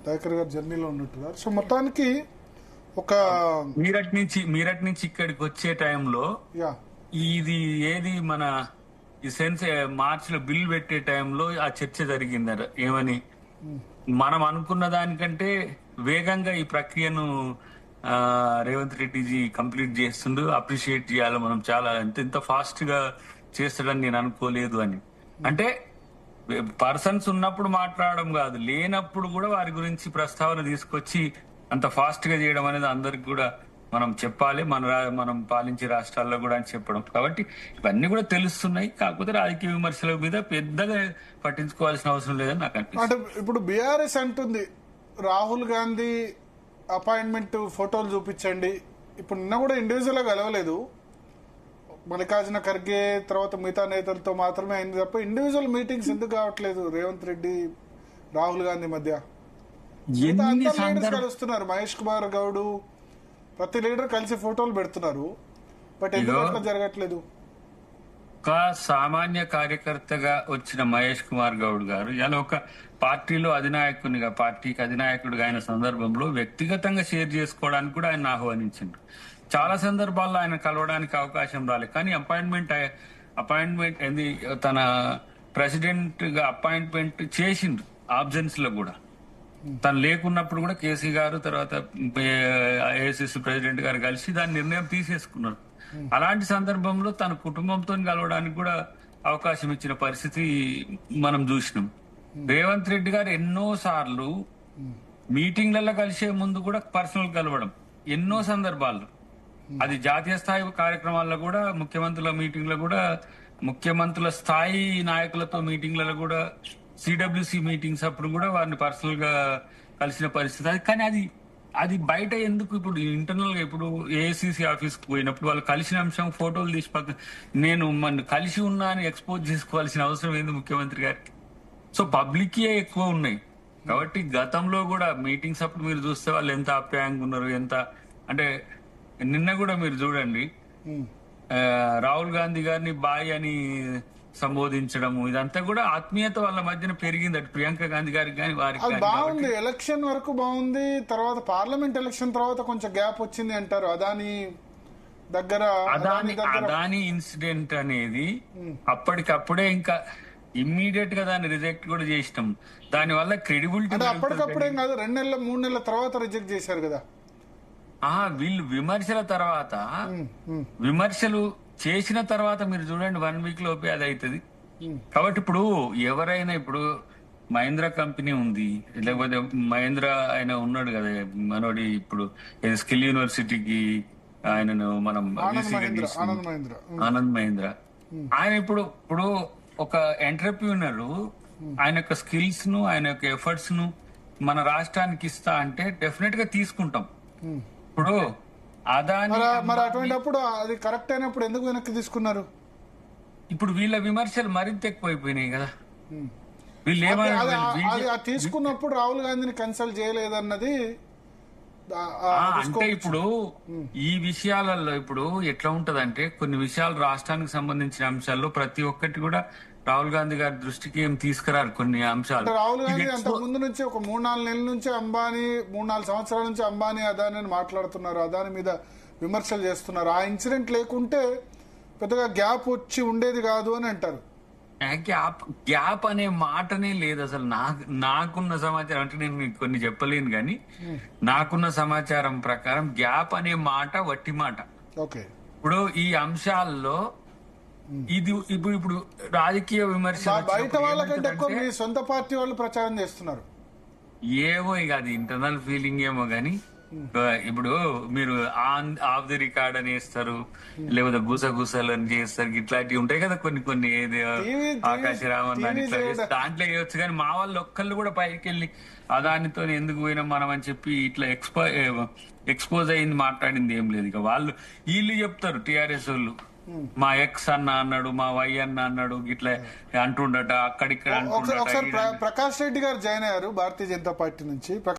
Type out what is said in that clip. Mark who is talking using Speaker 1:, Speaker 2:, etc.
Speaker 1: దయాకర్ గారు జర్నీలో ఉన్నట్టున్నారు. సో మొత్తానికి ఒక
Speaker 2: మీరట్ నుంచి ఇక్కడికి వచ్చే టైంలో ఇది ఏది మన ఈ మార్చి లో బిల్ పెట్టే టైంలో ఆ చర్చ జరిగిందట. ఏమని మనం అనుకున్న దానికంటే వేగంగా ఈ ప్రక్రియను రేవంత్ రెడ్డిజీ కంప్లీట్ చేస్తుండు, అప్రిషియేట్ చేయాలి మనం. చాలా ఎంత ఫాస్ట్ గా చేస్తాడని నేను అనుకోలేదు అని. అంటే పర్సన్స్ ఉన్నప్పుడు మాట్లాడడం కాదు, లేనప్పుడు కూడా వారి గురించి ప్రస్తావన తీసుకొచ్చి అంత ఫాస్ట్ గా చేయడం అనేది అందరికి కూడా మనం చెప్పాలి, మనం పాలించే రాష్ట్రాల్లో కూడా అని చెప్పడం. కాబట్టి ఇవన్నీ కూడా తెలుస్తున్నాయి. కాకపోతే రాజకీయ విమర్శల మీద పెద్దగా పట్టించుకోవాల్సిన అవసరం లేదని నాకు అనిపిస్తుంది.
Speaker 1: అంటే ఇప్పుడు బీఆర్ఎస్ అంటుంది రాహుల్ గాంధీ అపాయింట్మెంట్ ఫోటోలు చూపించండి. ఇప్పుడు నిన్న కూడా ఇండివిజువల్ గా కలవలేదు, మల్లికార్జున ఖర్గే తర్వాత మిగతా నేతలతో మాత్రమే అయింది తప్ప ఇండివిజువల్ మీటింగ్స్ ఎందుకు కావట్లేదు రేవంత్ రెడ్డి రాహుల్ గాంధీ మధ్య? కలుస్తున్నారు, మహేష్ కుమార్ గౌడ్ ప్రతి లీడర్ కలిసి ఫోటోలు పెడుతున్నారు, బట్ ఎందుకు అట్లా జరగట్లేదు?
Speaker 2: ఒక సామాన్య కార్యకర్తగా వచ్చిన మహేష్ కుమార్ గౌడ్ గారు ఇలా ఒక పార్టీలో అధినాయకునిగా, పార్టీకి అధినాయకుడిగా అయిన సందర్భంలో వ్యక్తిగతంగా షేర్ చేసుకోవడానికి కూడా ఆయన ఆహ్వానించిండు. చాలా సందర్భాల్లో ఆయన కలవడానికి అవకాశం రాలేదు. కానీ అపాయింట్మెంట్ ఏంది తన ప్రెసిడెంట్ గా అపాయింట్మెంట్ చేసిండు ఆబ్సెన్స్ లో కూడా. తను లేకున్నప్పుడు కూడా కేసీ గారు తర్వాత ఏఐసిసి ప్రెసిడెంట్ గారు కలిసి దాని నిర్ణయం తీసేసుకున్నారు. అలాంటి సందర్భంలో తన కుటుంబంతో కలవడానికి కూడా అవకాశం ఇచ్చిన పరిస్థితి మనం చూసినాం. రేవంత్ రెడ్డి గారు ఎన్నో సార్లు మీటింగ్లలో కలిసే ముందు కూడా పర్సనల్ కలవడం ఎన్నో సందర్భాల్లో, అది జాతీయ స్థాయి కార్యక్రమాల్లో కూడా, ముఖ్యమంత్రుల మీటింగ్లో కూడా, ముఖ్యమంత్రుల స్థాయి నాయకులతో మీటింగ్లలో కూడా, సిడబ్ల్యూసి మీటింగ్స్ అప్పుడు కూడా వారిని పర్సనల్ గా కలిసిన పరిస్థితి. కానీ అది బయట ఎందుకు? ఇప్పుడు ఇంటర్నల్ గా ఇప్పుడు ఏఐసిసి ఆఫీస్ కు పోయినప్పుడు వాళ్ళు కలిసిన అంశం ఫోటోలు తీసి నేను మన కలిసి ఉన్నా అని ఎక్స్పోజ్ చేసుకోవాల్సిన అవసరం ఏంది ముఖ్యమంత్రి గారికి? సో పబ్లిక్ ఎక్కువ ఉన్నాయి కాబట్టి గతంలో కూడా మీటింగ్స్ అప్పుడు మీరు చూస్తే వాళ్ళు ఎంత ఆప్యాయంగా ఉన్నారు, ఎంత అంటే నిన్న కూడా మీరు చూడండి రాహుల్ గాంధీ గారిని బాయ్ అని సంబోధించడము, ఇదంతా కూడా ఆత్మీయత వాళ్ళ మధ్యన పెరిగింది. అటు ప్రియాంక గాంధీ గారికి కానీ వారికి
Speaker 1: బాగుంది. ఎలక్షన్ వరకు బాగుంది, తర్వాత పార్లమెంట్ ఎలక్షన్ తర్వాత కొంచెం గ్యాప్ వచ్చింది అంటారు.
Speaker 2: అదాని ఇన్సిడెంట్ అనేది అప్పటికప్పుడే ఇంకా ఇమ్మీడియట్ గా దాన్ని రిజెక్ట్ కూడా చేసినాం. దాని వల్ల క్రెడిబిలిటీ
Speaker 1: అప్పటికప్పుడే కాదు, 2 నెలల 3 నెలల తర్వాత రిజెక్ట్ చేశారు కదా.
Speaker 2: వీళ్ళు విమర్శల తర్వాత, విమర్శలు చేసిన తర్వాత మీరు చూడండి 1 వీక్ లోపే అది అవుతుంది. కాబట్టి ఇప్పుడు ఎవరైనా ఇప్పుడు మహేంద్ర కంపెనీ ఉంది, లేకపోతే మహేంద్ర ఆయన ఉన్నాడు కదా మనోడి, ఇప్పుడు స్కిల్ యూనివర్సిటీకి ఆయనను మనం ఆనంద్ మహేంద్ర, ఆయన ఇప్పుడు ఒక ఎంటర్ప్రీనర్ ఆయన యొక్క స్కిల్స్ ను, ఆయన యొక్క ఎఫర్ట్స్ ను మన రాష్ట్రానికి ఇస్తా అంటే డెఫినెట్ గా తీసుకుంటాం. ఇప్పుడు
Speaker 1: మరి అటువంటిప్పుడు అది కరెక్ట్ అయినప్పుడు ఎందుకు వెనక్కి తీసుకున్నారు?
Speaker 2: ఇప్పుడు వీళ్ళ విమర్శలు మరింత ఎక్కువైపోయినాయి కదా.
Speaker 1: తీసుకున్నప్పుడు రాహుల్ గాంధీని కన్సల్ట్ చేయలేదన్నది
Speaker 2: అంటే ఇప్పుడు ఈ విషయాలలో ఇప్పుడు ఎట్లా ఉంటదంటే కొన్ని విషయాలు రాష్ట్రానికి సంబంధించిన అంశాల్లో ప్రతి ఒక్కటి కూడా రాహుల్ గాంధీ గారి దృష్టికి ఏం తీసుకురారు. కొన్ని అంశాలు
Speaker 1: రాహుల్ గాంధీ అంత ముందు నుంచి ఒక 3-4 నెలల నుంచి అంబానీ, 3-4 సంవత్సరాల నుంచి అంబానీ అదాని మాట్లాడుతున్నారు, అదాని మీద విమర్శలు చేస్తున్నారు. ఆ ఇన్సిడెంట్ లేకుంటే పెద్దగా గ్యాప్ వచ్చి ఉండేది కాదు అని అంటారు.
Speaker 2: గ్యాప్ అనే మాటనే లేదు అసలు. నాకున్న సమాచారం అంటే నేను మీకు కొన్ని చెప్పలేను కానీ నాకున్న సమాచారం ప్రకారం గ్యాప్ అనే మాట వట్టి మాట. ఇప్పుడు ఈ అంశాల్లో ఇది ఇప్పుడు రాజకీయ విమర్శ
Speaker 1: బయట వాళ్ళకంటే ఎక్కువ మీ సొంత పార్టీ వాళ్ళు ప్రచారం చేస్తున్నారు.
Speaker 2: ఏమో ఇక అది ఇంటర్నల్ ఫీలింగ్ ఏమో గానీ ఇప్పుడు మీరు ఆఫ్ ది రికార్డ్ అని వేస్తారు, లేకపోతే గుసగుసలు అని చేస్తారు, ఇట్లాంటివి ఉంటాయి కదా కొన్ని ఏది ఆకాశరామన్ అని ఇట్లా దాంట్లో వేయొచ్చు. కానీ మా వాళ్ళు ఒక్కళ్ళు కూడా పైకి వెళ్ళి అదానితో ఎందుకు పోయినాం మనం అని చెప్పి ఇట్లా ఎక్స్పోజ్ అయింది మాట్లాడింది ఏం లేదు. ఇక వీళ్ళు చెప్తారు టిఆర్ఎస్ వాళ్ళు, మా ఎక్స్ అన్న అన్నాడు, మా వై అన్న అన్నాడు, ఇట్లా అంటుండట, అక్కడిక్కడ అంటుండట.
Speaker 1: ప్రకాష్ రెడ్డి గారు జాయిన్ అయ్యారు భారతీయ జనతా పార్టీ నుంచి.